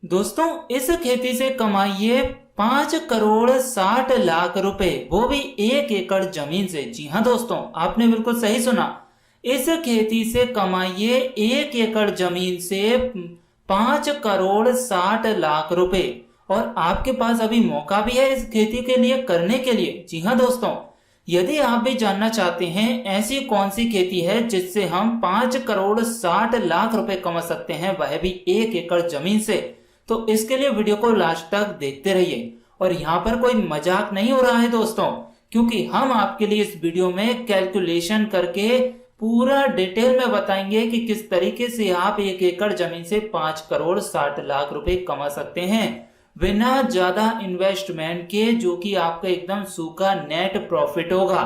दोस्तों इस खेती से कमाइए 5 करोड़ 60 लाख रुपए, वो भी 1 एकड़ जमीन से। जी हाँ दोस्तों, आपने बिल्कुल सही सुना। इस खेती से कमाइए 1 एकड़ जमीन से 5 करोड़ 60 लाख रुपए। और आपके पास अभी मौका भी है इस खेती के लिए करने के लिए। जी हाँ दोस्तों, यदि आप भी जानना चाहते हैं ऐसी कौन सी खेती है जिससे हम 5 करोड़ 60 लाख रुपए कमा सकते हैं, वह भी 1 एकड़ जमीन से, तो इसके लिए वीडियो को लास्ट तक देखते रहिए। और यहाँ पर कोई मजाक नहीं हो रहा है दोस्तों, क्योंकि हम आपके लिए इस वीडियो में कैलकुलेशन करके पूरा डिटेल में बताएंगे कि किस तरीके से आप 1 एकड़ जमीन से 5 करोड़ 60 लाख रुपए कमा सकते हैं बिना ज्यादा इन्वेस्टमेंट के, जो कि आपका एकदम सूखा नेट प्रॉफिट होगा।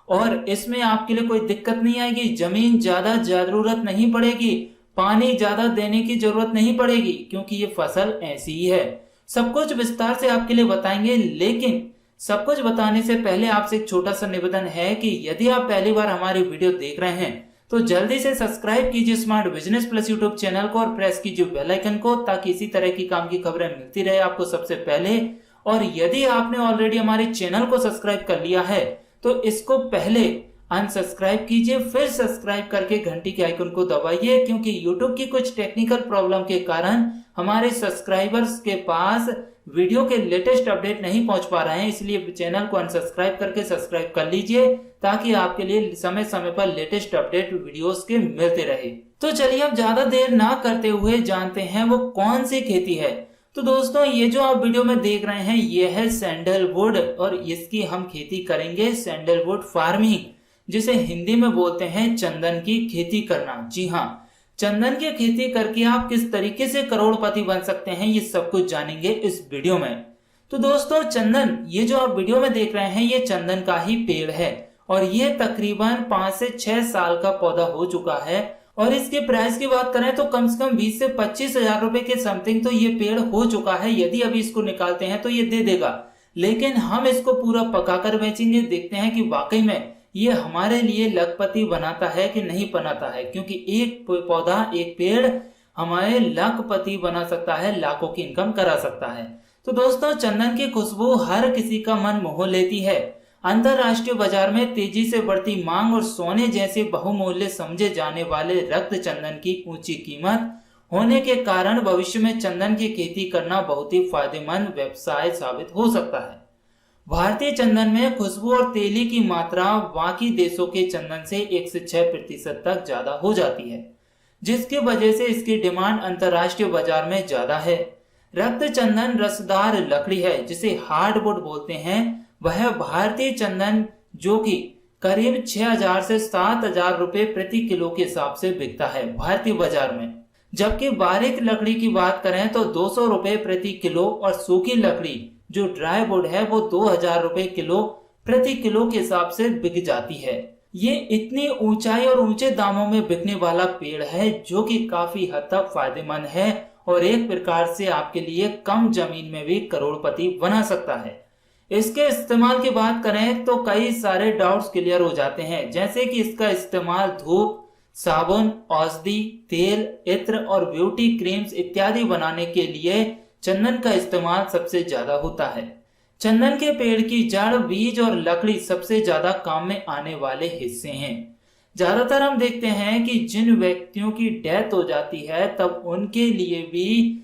और इसमें आपके लिए कोई दिक्कत नहीं आएगी, जमीन ज्यादा जरूरत नहीं पड़ेगी, पानी ज्यादा देने की जरूरत नहीं पड़ेगी, क्योंकि ये फसल ऐसी ही है। सब कुछ विस्तार से आपके लिए बताएंगे, लेकिन सब कुछ बताने से पहले आपसे एक छोटा सा निवेदन है कि यदि आप पहली बार हमारी वीडियो देख रहे हैं तो जल्दी से सब्सक्राइब कीजिए smart business plus YouTube channel को और प्रेस कीजिए बेल आइकन को, ताकि इसी तरह की काम की खबरें मिलती रहे आपको सबसे पहले। और यदि आपने ऑलरेडी हमारे चैनल को सब्सक्राइब कर लिया है तो इसको पहले अनसब्सक्राइब कीजिए, फिर सब्सक्राइब करके घंटी के आइकन को दबाइए, क्योंकि YouTube की कुछ टेक्निकल प्रॉब्लम के कारण हमारे सब्सक्राइबर्स के पास वीडियो के लेटेस्ट अपडेट नहीं पहुंच पा रहे हैं। इसलिए चैनल को अनसब्सक्राइब करके सब्सक्राइब कर लीजिए, ताकि आपके लिए समय समय पर लेटेस्ट अपडेट वीडियोस के मिलते रहे। तो चलिए अब ज्यादा देर ना करते हुए जानते हैं वो कौन सी खेती है। तो दोस्तों ये जो आप वीडियो में देख रहे हैं ये है सैंडलवुड, और इसकी हम खेती करेंगे सैंडलवुड फार्मिंग, जिसे हिंदी में बोलते हैं चंदन की खेती करना। जी हाँ, चंदन की खेती करके आप किस तरीके से करोड़पति बन सकते हैं ये सब कुछ जानेंगे इस वीडियो में। तो दोस्तों चंदन, ये जो आप वीडियो में देख रहे हैं ये चंदन का ही पेड़ है, और ये तकरीबन 5 से 6 साल का पौधा हो चुका है। और इसके प्राइस की बात करें तो कम से कम 20 से 25 हजार रुपए के समथिंग तो ये पेड़ हो चुका है। यदि अभी इसको निकालते हैं तो ये दे देगा, लेकिन हम इसको पूरा पकाकर बेचेंगे, देखते हैं कि वाकई में ये हमारे लिए लखपति बनाता है कि नहीं बनाता है, क्योंकि एक पौधा एक पेड़ हमारे लखपति बना सकता है, लाखों की इनकम करा सकता है। तो दोस्तों चंदन की खुशबू हर किसी का मन मोह लेती है। अंतरराष्ट्रीय बाजार में तेजी से बढ़ती मांग और सोने जैसे बहुमूल्य समझे जाने वाले रक्त चंदन की ऊंची कीमत होने के कारण भविष्य में चंदन की खेती करना बहुत ही फायदेमंद व्यवसाय साबित हो सकता है। भारतीय चंदन में खुशबू और तेली की मात्रा बाकी देशों के चंदन से 1 से 6% तक ज्यादा हो जाती है, जिसकी वजह से इसकी डिमांड अंतरराष्ट्रीय बाजार में ज्यादा है। रक्त चंदन रसदार लकड़ी है जिसे हार्डवुड बोलते हैं। वह भारतीय चंदन जो कि करीब 6000 से 7000 रुपए प्रति किलो के हिसाब से बिकता है भारतीय बाजार में, जबकि बारीक लकड़ी की बात करें तो 200 रुपए प्रति किलो, और सूखी लकड़ी जो ड्राई वुड है वो 2000 रुपए किलो प्रति किलो के हिसाब से बिक जाती है। ये इतनी ऊंचाई और ऊंचे दामों में बिकने वाला पेड़ है जो कि काफी हद तक फायदेमंद है, और एक प्रकार से आपके लिए कम जमीन में भी करोड़पति बना सकता है। इसके इस्तेमाल की बात करें तो कई सारे डाउट्स क्लियर हो जाते हैं, जैसे कि इसका इस्तेमाल धूप, साबुन, औषधि, तेल, इत्र और ब्यूटी क्रीम्स इत्यादि बनाने के लिए चंदन का इस्तेमाल सबसे ज्यादा होता है। चंदन के पेड़ की जड़, बीज और लकड़ी सबसे ज्यादा काम में आने वाले हिस्से हैं। ज्यादातर हम देखते हैं कि जिन व्यक्तियों की डेथ हो जाती है तब उनके लिए भी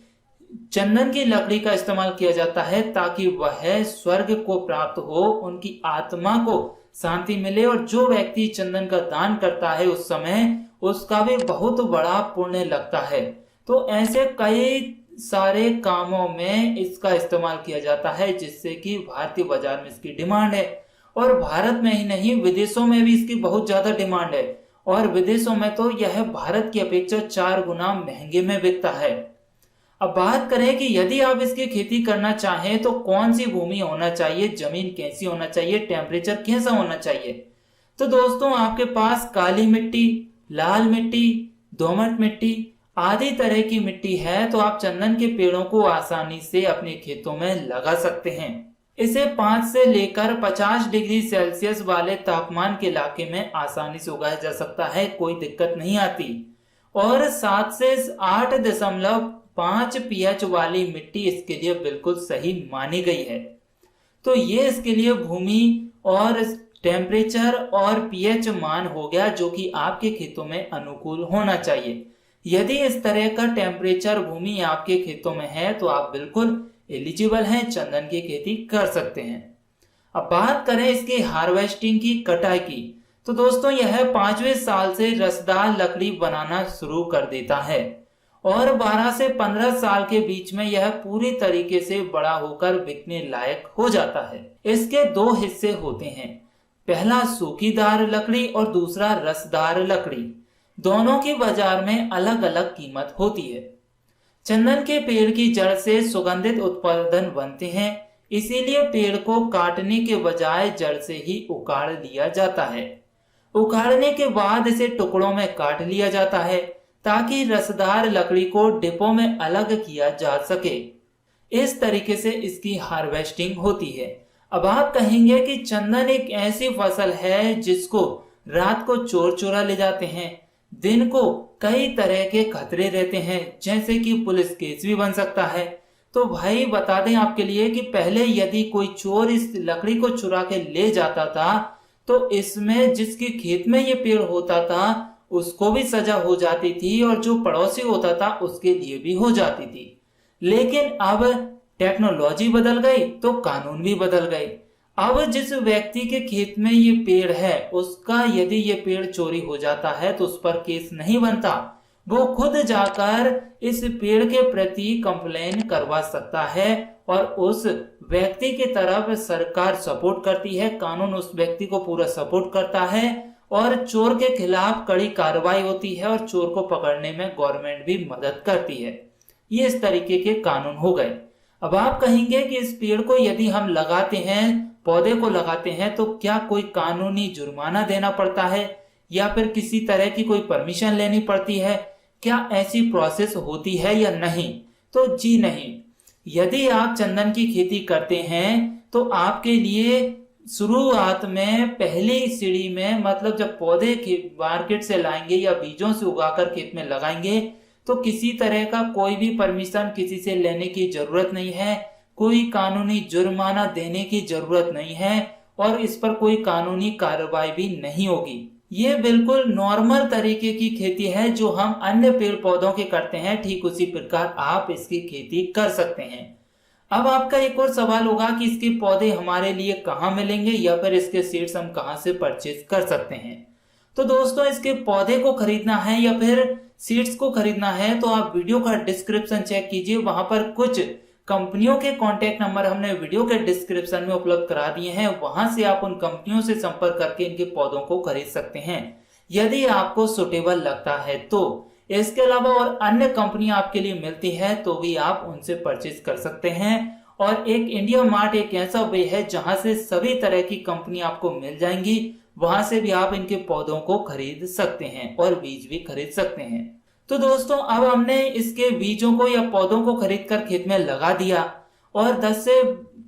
चंदन की लकड़ी का इस्तेमाल किया जाता है, ताकि वह स्वर्ग को प्राप्त हो, उनकी आत्मा को शांति मिले। और जो व्यक्ति चंदन का दान करता है उस समय उसका भी बहुत बड़ा पुण्य लगता है। तो ऐसे कई सारे कामों में इसका इस्तेमाल किया जाता है, जिससे कि भारतीय बाजार में इसकी डिमांड है। और भारत में ही नहीं विदेशों में भी इसकी बहुत ज्यादा डिमांड है, और विदेशों में तो यह भारत की अपेक्षा 4 गुना महंगे में बिकता है। अब बात करें कि यदि आप इसकी खेती करना चाहें तो कौन सी भूमि होना चाहिए, जमीन कैसी होना चाहिए, टेम्परेचर कैसा होना चाहिए। तो दोस्तों आपके पास काली मिट्टी, लाल मिट्टी, दोमट मिट्टी आदि तरह की मिट्टी है तो आप चंदन के पेड़ों को आसानी से अपने खेतों में लगा सकते हैं। इसे 5 से लेकर 50 डिग्री सेल्सियस वाले तापमान के इलाके में आसानी से उगाया जा सकता है, कोई दिक्कत नहीं आती। और 7 से 5 pH वाली मिट्टी इसके लिए बिल्कुल सही मानी गई है। तो ये इसके लिए भूमि और टेम्परेचर और पीएच मान हो गया जो कि आपके खेतों में अनुकूल होना चाहिए। यदि इस तरह का टेम्परेचर भूमि आपके खेतों में है तो आप बिल्कुल एलिजिबल हैं, चंदन की खेती कर सकते हैं। अब बात करें इसकी हार्वेस्टिंग की, कटाई की, तो दोस्तों यह 5वें साल से रसदार लकड़ी बनाना शुरू कर देता है और 12 से 15 साल के बीच में यह पूरी तरीके से बड़ा होकर बिकने लायक हो जाता है। इसके 2 हिस्से होते हैं, पहला सूखीदार लकड़ी और दूसरा रसदार लकड़ी। दोनों की बाजार में अलग अलग कीमत होती है। चंदन के पेड़ की जड़ से सुगंधित उत्पादन बनते हैं, इसीलिए पेड़ को काटने के बजाय जड़ से ही उखाड़ लिया जाता है। उखाड़ने के बाद इसे टुकड़ों में काट लिया जाता है ताकि रसदार लकड़ी को डिब्बों में अलग किया जा सके। इस तरीके से इसकी हार्वेस्टिंग होती है। अब आप कहेंगे कि चंदन एक ऐसी फसल है जिसको रात को चोर चुरा ले जाते हैं, दिन को कई तरह के खतरे रहते हैं, जैसे कि पुलिस केस भी बन सकता है। तो भाई बता दें आपके लिए कि पहले यदि कोई चोर इस लकड़ी को चुरा के ले जाता था तो इसमें जिसके खेत में ये पेड़ होता था उसको भी सजा हो जाती थी और जो पड़ोसी होता था उसके लिए भी हो जाती थी। लेकिन अब टेक्नोलॉजी बदल गई तो कानून भी बदल गए। अब जिस व्यक्ति के खेत में ये पेड़ है उसका यदि ये पेड़ चोरी हो जाता है तो उस पर केस नहीं बनता, वो खुद जाकर इस पेड़ के प्रति कंप्लेन करवा सकता है और उस व्यक्ति की तरफ सरकार सपोर्ट करती है, कानून उस व्यक्ति को पूरा सपोर्ट करता है और चोर के खिलाफ कड़ी कार्रवाई होती है और चोर को पकड़ने में गवर्नमेंट भी मदद करती है। ये इस तरीके के कानून हो गए। अब आप कहेंगे कि इस पेड़ को यदि हम लगाते हैं, पौधे को लगाते हैं, तो क्या कोई कानूनी जुर्माना देना पड़ता है या फिर किसी तरह की कोई परमिशन लेनी पड़ती है? क्या ऐसी प्रोसेस होती है या नहीं? तो जी नहीं। यदि आप चंदन की खेती करते हैं तो आपके लिए शुरुआत में पहली सीढ़ी में, मतलब जब पौधे मार्केट से लाएंगे या बीजों से उगाकर खेत में लगाएंगे तो किसी तरह का कोई भी परमिशन किसी से लेने की जरूरत नहीं है, कोई कानूनी जुर्माना देने की जरूरत नहीं है और इस पर कोई कानूनी कार्रवाई भी नहीं होगी। ये बिल्कुल नॉर्मल तरीके की खेती है जो हम अन्य पेड़ पौधों के करते हैं, ठीक उसी प्रकार आप इसकी खेती कर सकते हैं। अब आपका एक और सवाल होगा कि इसके पौधे हमारे लिए कहाँ मिलेंगे या फिर इसके सीड्स हम कहाँ से परचेज कर सकते हैं। तो दोस्तों इसके पौधे को खरीदना है या फिर सीड्स को खरीदना है तो आप वीडियो का डिस्क्रिप्शन चेक कीजिए, वहां पर कुछ कंपनियों के कॉन्टेक्ट नंबर हमने वीडियो के डिस्क्रिप्शन में उपलब्ध करा दिए हैं, वहां से आप उन कंपनियों से संपर्क करके इनके पौधों को खरीद सकते हैं यदि आपको सुटेबल लगता है तो। इसके अलावा और अन्य कंपनियां आपके लिए मिलती है तो भी आप उनसे परचेज कर सकते हैं। और एक इंडिया मार्ट एक ऐसा वे है जहां से सभी तरह की कंपनी आपको मिल जाएंगी, वहां से भी आप इनके पौधों को खरीद सकते हैं और बीज भी खरीद सकते हैं। तो दोस्तों अब हमने इसके बीजों को या पौधों को खरीद कर खेत में लगा दिया और 10 से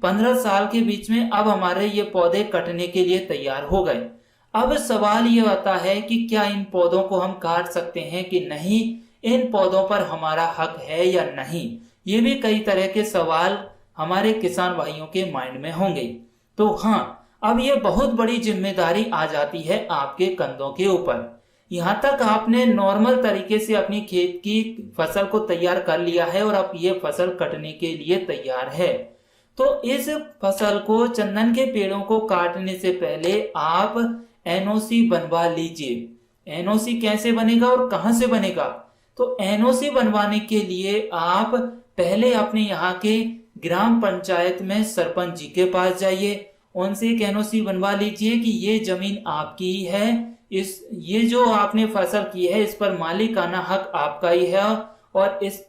15 साल के बीच में अब हमारे ये पौधे कटने के लिए तैयार हो गए। अब सवाल ये आता है कि क्या इन पौधों को हम काट सकते हैं कि नहीं, इन पौधों पर हमारा हक है या नहीं। ये भी कई तरह के सवाल हमारे किसान भाइयों के माइंड में होंगे। तो हाँ, अब ये बहुत बड़ी जिम्मेदारी आ जाती है आपके कंधों के ऊपर। यहाँ तक आपने नॉर्मल तरीके से अपनी खेत की फसल को तैयार कर लिया है और अब ये फसल कटने के लिए तैयार है। तो इस फसल को, चंदन के पेड़ों को काटने से पहले आप एनओसी बनवा लीजिए। एनओसी कैसे बनेगा और कहां से बनेगा? तो एनओसी बनवाने के लिए आप पहले अपने यहाँ के ग्राम पंचायत में सरपंच जी के पास जाइए, उनसे एक एनओसी बनवा लीजिए कि ये जमीन आपकी ही है, ये जो आपने फसल की है इस पर मालिकाना हक आपका ही है और इस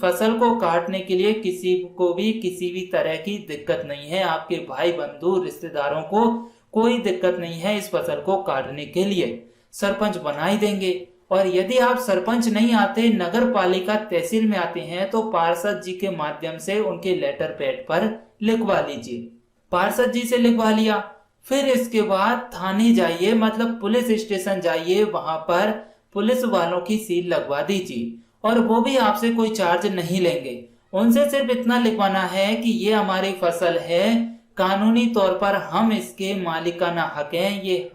फसल को काटने के लिए किसी को भी किसी भी तरह की दिक्कत नहीं है। आपके भाई बंधु रिश्तेदारों को कोई दिक्कत नहीं है इस फसल को काटने के लिए, सरपंच बना ही देंगे। और यदि आप सरपंच नहीं आते, नगर पालिका तहसील में आते हैं तो पार्षद जी के माध्यम से उनके लेटर पैड पर लिखवा लीजिए। पार्षद जी से लिखवा लिया, फिर इसके बाद थाने जाइए, मतलब पुलिस स्टेशन जाइए, वहां पर पुलिस वालों की सील लगवा दीजिए और वो भी आपसे कोई चार्ज नहीं लेंगे। उनसे सिर्फ इतना लिखवाना है कि ये हमारी फसल है, कानूनी तौर पर हम इसके मालिकाना हक हैं, ये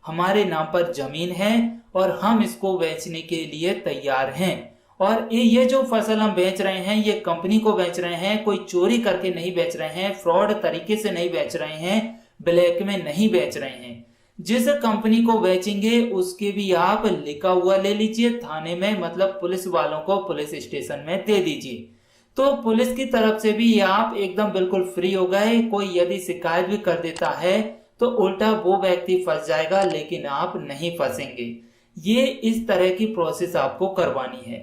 हमारे नाम पर जमीन है और हम इसको बेचने के लिए तैयार हैं। और ये जो फसल हम बेच रहे हैं ये कंपनी को बेच रहे हैं, कोई चोरी करके नहीं बेच रहे हैं, फ्रॉड तरीके से नहीं बेच रहे हैं, ब्लैक में नहीं बेच रहे हैं। जिस कंपनी को बेचेंगे उसके भी आप लिखा हुआ ले लीजिए थाने में, मतलब पुलिस वालों को पुलिस स्टेशन में दे दीजिए। तो पुलिस की तरफ से भी आप एकदम बिल्कुल फ्री हो गए। कोई यदि शिकायत भी कर देता है तो उल्टा वो व्यक्ति फंस जाएगा, लेकिन आप नहीं फंसेंगे। ये इस तरह की प्रोसेस आपको करवानी है।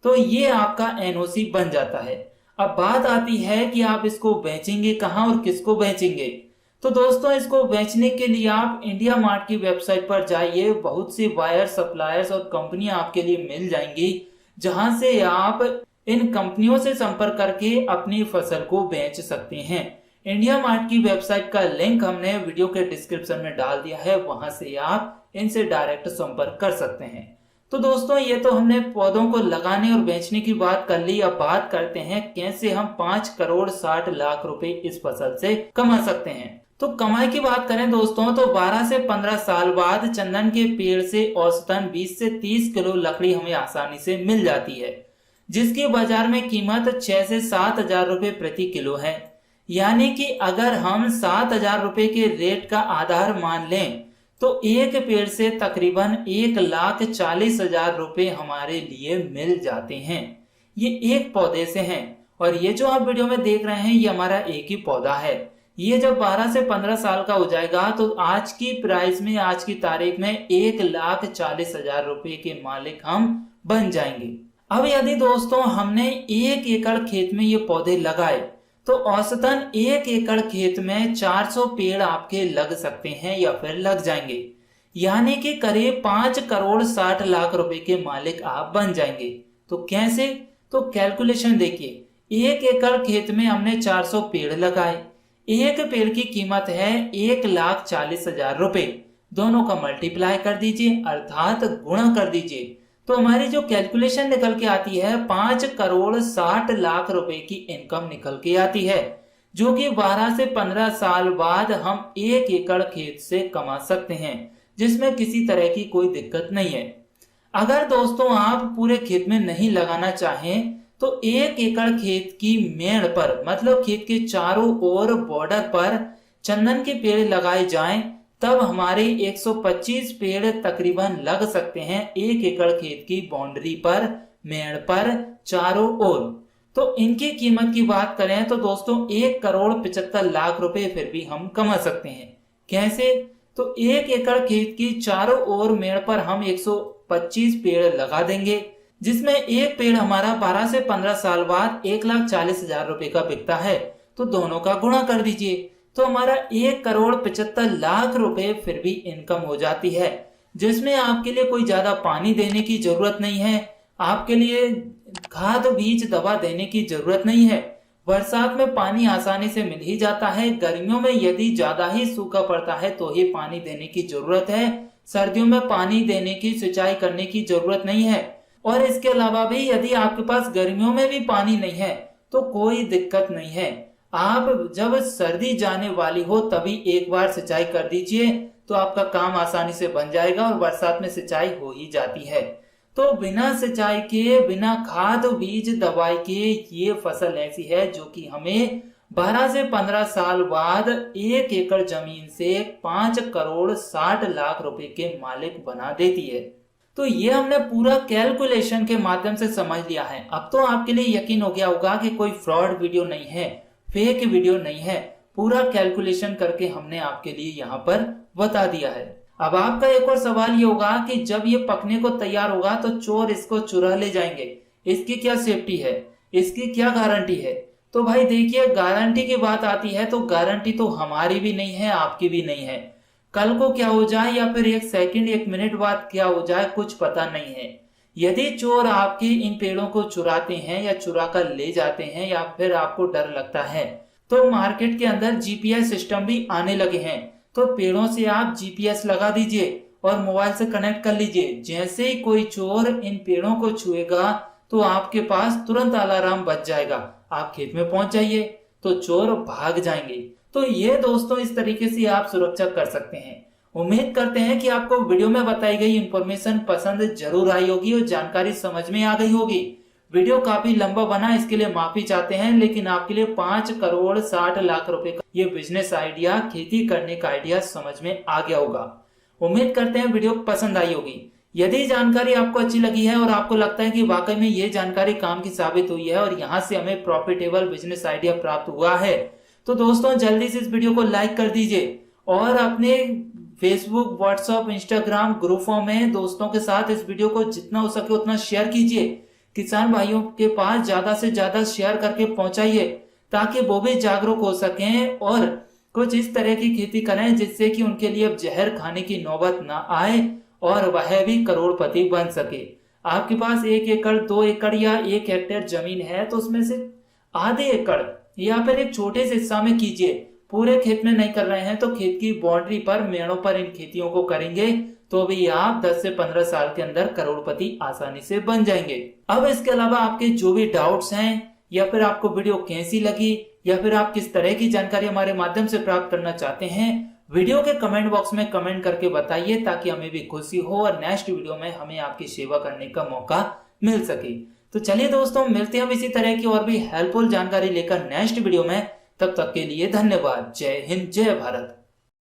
तो ये आपका एनओसी बन जाता है। अब बात आती है कि आप इसको बेचेंगे कहाँ और किसको बेचेंगे। तो दोस्तों, इसको बेचने के लिए आप इंडिया मार्ट की वेबसाइट पर जाइए। बहुत सी बायर, सप्लायर्स और कंपनियां आपके लिए मिल जाएंगी, जहां से आप इन कंपनियों से संपर्क करके अपनी फसल को बेच सकते हैं। इंडिया मार्ट की वेबसाइट का लिंक हमने वीडियो के डिस्क्रिप्शन में डाल दिया है, वहां से आप इनसे डायरेक्ट संपर्क कर सकते हैं। तो दोस्तों, ये तो हमने पौधों को लगाने और बेचने की बात कर ली। अब बात करते हैं कैसे हम 5 करोड़ 60 लाख रुपए इस फसल से कमा सकते हैं। तो कमाई की बात करें दोस्तों, तो 12 से 15 साल बाद चंदन के पेड़ से औसतन 20 से 30 किलो लकड़ी हमें आसानी से मिल जाती है, जिसकी बाजार में कीमत 6 से 7 हजार रुपए प्रति किलो है। यानी कि अगर हम 7 हजार रुपए के रेट का आधार मान लें तो एक पेड़ से तकरीबन 1,40,000 रुपए हमारे लिए मिल जाते हैं। ये एक पौधे से हैं। और ये जो आप वीडियो में देख रहे हैं ये हमारा एक ही पौधा है। ये जब 12 से 15 साल का हो जाएगा तो आज की प्राइस में, आज की तारीख में 1,40,000 रुपए के मालिक हम बन जाएंगे। अब यदि दोस्तों हमने 1 एकड़ खेत में ये पौधे लगाए तो औसतन 1 एकड़ खेत में 400 पेड़ आपके लग सकते हैं या फिर लग जाएंगे। यानी कि करीब 5 करोड़ 60 लाख रुपए के मालिक आप बन जाएंगे। तो कैसे? तो कैलकुलेशन देखिए, 1 एकड़ खेत में हमने 400 पेड़ लगाए, एक पेड़ की कीमत है 1,40,000 रुपए। दोनों का मल्टीप्लाई कर दीजिए अर्थात गुणा कर दीजिए, तो हमारी जो कैलकुलेशन निकल के आती है 5 करोड़ 60 लाख रुपए की इनकम निकल के आती है, जो कि 12 से 15 साल बाद हम 1 एकड़ खेत से कमा सकते हैं, जिसमें किसी तरह की कोई दिक्कत नहीं है। अगर दोस्तों आप पूरे खेत में नहीं लगाना चाहें तो 1 एकड़ खेत की मेड़ पर, मतलब खेत के चारों ओर बॉर्डर पर चंदन के पेड़ लगाए जाएं, तब हमारे 125 पेड़ तकरीबन लग सकते हैं 1 एकड़ खेत की बाउंड्री पर, मेड़ पर, चारों ओर। तो इनकी कीमत की बात करें तो दोस्तों 1 करोड़ 75 लाख रुपए फिर भी हम कमा सकते हैं। कैसे? तो 1 एकड़ खेत की चारों ओर मेड़ पर हम 125 पेड़ लगा देंगे, जिसमें एक पेड़ हमारा 12 से 15 साल बाद 1,40,000 रुपए का बिकता है। तो दोनों का गुणा कर दीजिए, तो हमारा 1 करोड़ 75 लाख रुपए फिर भी इनकम हो जाती है, जिसमें आपके लिए कोई ज्यादा पानी देने की जरूरत नहीं है, आपके लिए खाद बीज दवा देने की जरूरत नहीं है। बरसात में पानी आसानी से मिल ही जाता है, गर्मियों में यदि ज्यादा ही सूखा पड़ता है तो ही पानी देने की जरूरत है, सर्दियों में पानी देने की, सिंचाई करने की जरूरत नहीं है। और इसके अलावा भी यदि आपके पास गर्मियों में भी पानी नहीं है तो कोई दिक्कत नहीं है, आप जब सर्दी जाने वाली हो तभी एक बार सिंचाई कर दीजिए, तो आपका काम आसानी से बन जाएगा और बरसात में सिंचाई हो ही जाती है। तो बिना सिंचाई के, बिना खाद बीज दवाई के ये फसल ऐसी है जो कि हमें 12 से 15 साल बाद 1 एकड़ जमीन से 5 करोड़ 60 लाख रुपए के मालिक बना देती है। तो ये हमने पूरा कैलकुलेशन के माध्यम से समझ लिया है। अब तो आपके लिए यकीन हो गया होगा कि कोई फ्रॉड वीडियो नहीं है, फेक वीडियो नहीं है, पूरा कैलकुलेशन करके हमने आपके लिए यहाँ पर बता दिया है। अब आपका एक और सवाल ये होगा कि जब ये पकने को तैयार होगा तो चोर इसको चुरा ले जाएंगे, इसकी क्या सेफ्टी है, इसकी क्या गारंटी है? तो भाई देखिए, गारंटी की बात आती है तो गारंटी तो हमारी भी नहीं है, आपकी भी नहीं है। कल को क्या हो जाए या फिर 1 सेकंड 1 मिनट बाद क्या हो जाए कुछ पता नहीं है। यदि चोर आपके इन पेड़ों को चुराते हैं या चुरा कर ले जाते हैं या फिर आपको डर लगता है, तो मार्केट के अंदर जीपीएस सिस्टम भी आने लगे हैं। तो पेड़ों से आप जीपीएस लगा दीजिए और मोबाइल से कनेक्ट कर लीजिए। जैसे ही कोई चोर इन पेड़ों को छुएगा तो आपके पास तुरंत अलार्म बज जाएगा, आप खेत में पहुंच जाइए तो चोर भाग जाएंगे। तो ये दोस्तों इस तरीके से आप सुरक्षा कर सकते हैं। उम्मीद करते हैं कि आपको वीडियो में बताई गई इंफॉर्मेशन पसंद जरूर आई होगी और जानकारी समझ में आ गई होगी। वीडियो काफी लंबा बना, इसके लिए माफी चाहते हैं, लेकिन आपके लिए 5 करोड़ 60 लाख रुपए का ये बिजनेस आइडिया, खेती करने का आइडिया समझ में आ गया होगा। उम्मीद करते हैं वीडियो पसंद आई होगी। यदि जानकारी आपको अच्छी लगी है और आपको लगता है कि वाकई में ये जानकारी काम की साबित हुई है और यहाँ से हमें प्रॉफिटेबल बिजनेस आइडिया प्राप्त हुआ है, तो दोस्तों जल्दी से इस वीडियो को लाइक कर दीजिए और अपने फेसबुक, व्हाट्सएप, इंस्टाग्राम ग्रुपों में दोस्तों के साथ इस वीडियो को जितना हो सके उतना शेयर कीजिए। किसान भाइयों के पास ज्यादा से ज्यादा शेयर करके पहुंचाइए ताकि वो भी जागरूक हो सकें और कुछ इस तरह की खेती करें जिससे कि उनके लिए अब जहर खाने की नौबत ना आए और वह भी करोड़पति बन सके। आपके पास 1 एकड़, 2 एकड़ या 1 हेक्टेयर जमीन है तो उसमें से आधे एकड़ या फिर एक छोटे से हिस्सा में कीजिए। पूरे खेत में नहीं कर रहे हैं तो खेत की बाउंड्री पर, मेड़ों पर इन खेतियों को करेंगे तो भी आप 10 से 15 साल के अंदर करोड़पति आसानी से बन जाएंगे। अब इसके अलावा आपके जो भी डाउट्स हैं या फिर आपको वीडियो कैसी लगी या फिर आप किस तरह की जानकारी हमारे माध्यम से प्राप्त करना चाहते हैं, वीडियो के कमेंट बॉक्स में कमेंट करके बताइए ताकि हमें भी खुशी हो और नेक्स्ट वीडियो में हमें आपकी सेवा करने का मौका मिल सके। तो चलिए दोस्तों, मिलते हैं इसी तरह की और भी हेल्पफुल जानकारी लेकर नेक्स्ट वीडियो में। तब तक के लिए धन्यवाद। जय हिंद, जय भारत।